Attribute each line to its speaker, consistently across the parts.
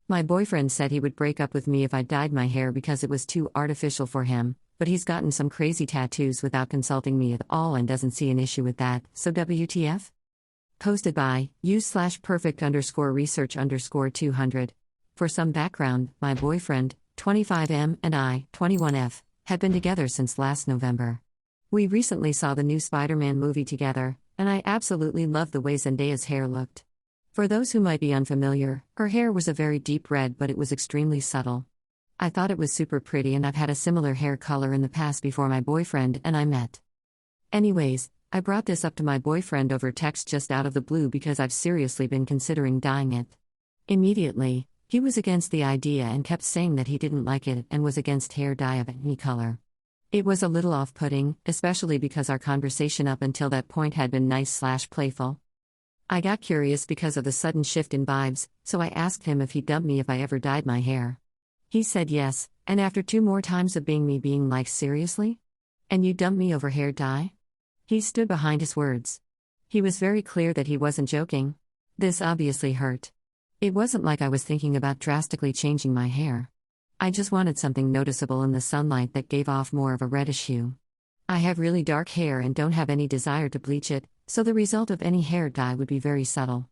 Speaker 1: My boyfriend said he would break up with me if I dyed my hair because it was too artificial for him, but he's gotten some crazy tattoos without consulting me at all and doesn't see an issue with that, so WTF? Posted by use/perfect_research_200. For some background, my boyfriend, 25M, and I, 21F, had been together since last November. We recently saw the new Spider-Man movie together, and I absolutely loved the way Zendaya's hair looked. For those who might be unfamiliar, her hair was a very deep red, but it was extremely subtle. I thought it was super pretty, and I've had a similar hair color in the past before my boyfriend and I met. Anyways, I brought this up to my boyfriend over text just out of the blue because I've seriously been considering dyeing it. Immediately, he was against the idea and kept saying that he didn't like it and was against hair dye of any color. It was a little off-putting, especially because our conversation up until that point had been nice/playful. I got curious because of the sudden shift in vibes, so I asked him if he'd dump me if I ever dyed my hair. He said yes, and after 2 more times of me being like, seriously? And you dump me over hair dye? He stood behind his words. He was very clear that he wasn't joking. This obviously hurt. It wasn't like I was thinking about drastically changing my hair. I just wanted something noticeable in the sunlight that gave off more of a reddish hue. I have really dark hair and don't have any desire to bleach it, so the result of any hair dye would be very subtle.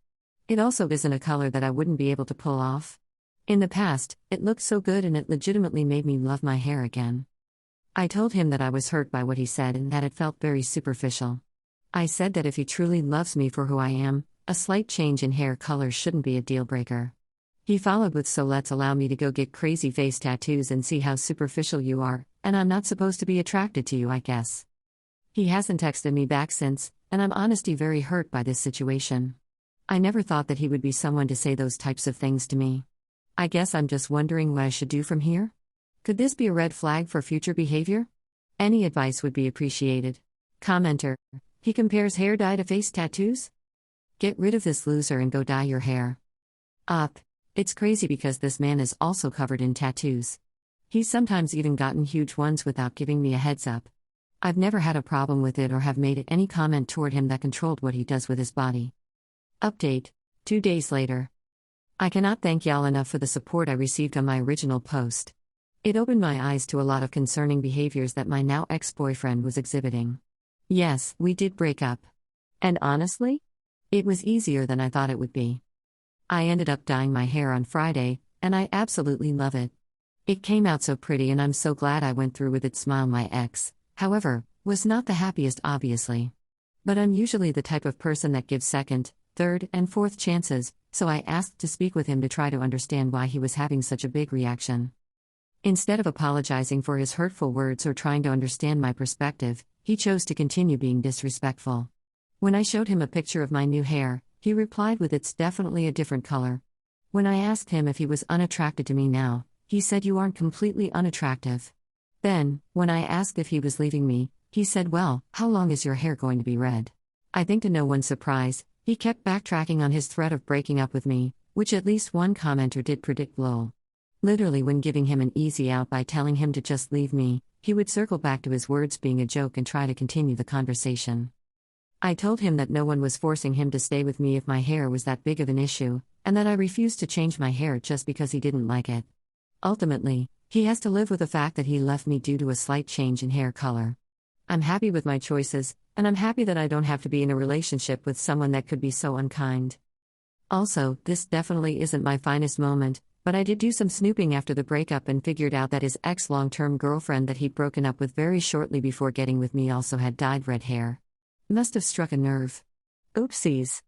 Speaker 1: It also isn't a color that I wouldn't be able to pull off. In the past, it looked so good and it legitimately made me love my hair again. I told him that I was hurt by what he said and that it felt very superficial. I said that if he truly loves me for who I am, a slight change in hair color shouldn't be a deal breaker. He followed with, so let's allow me to go get crazy face tattoos and see how superficial you are, and I'm not supposed to be attracted to you, I guess. He hasn't texted me back since, and I'm honestly very hurt by this situation. I never thought that he would be someone to say those types of things to me. I guess I'm just wondering what I should do from here? Could this be a red flag for future behavior? Any advice would be appreciated. Commenter: he compares hair dye to face tattoos? Get rid of this loser and go dye your hair. Up. It's crazy because this man is also covered in tattoos. He's sometimes even gotten huge ones without giving me a heads up. I've never had a problem with it or have made any comment toward him that controlled what he does with his body. Update: 2 days later. I cannot thank y'all enough for the support I received on my original post. It opened my eyes to a lot of concerning behaviors that my now ex-boyfriend was exhibiting. Yes, we did break up. And honestly, it was easier than I thought it would be. I ended up dyeing my hair on Friday, and I absolutely love it. It came out so pretty and I'm so glad I went through with it. Smile. My ex, however, was not the happiest obviously. But I'm usually the type of person that gives second, third, and fourth chances, so I asked to speak with him to try to understand why he was having such a big reaction. Instead of apologizing for his hurtful words or trying to understand my perspective, he chose to continue being disrespectful. When I showed him a picture of my new hair, he replied with, "It's definitely a different color." When I asked him if he was unattracted to me now, he said, "You aren't completely unattractive." Then, when I asked if he was leaving me, he said, "Well, how long is your hair going to be red?" I think to no one's surprise, he kept backtracking on his threat of breaking up with me, which at least one commenter did predict. Lol. Literally, when giving him an easy out by telling him to just leave me, he would circle back to his words being a joke and try to continue the conversation. I told him that no one was forcing him to stay with me if my hair was that big of an issue, and that I refused to change my hair just because he didn't like it. Ultimately, he has to live with the fact that he left me due to a slight change in hair color. I'm happy with my choices, and I'm happy that I don't have to be in a relationship with someone that could be so unkind. Also, this definitely isn't my finest moment, but I did do some snooping after the breakup and figured out that his ex-long-term girlfriend that he'd broken up with very shortly before getting with me also had dyed red hair. Must have struck a nerve. Oopsies.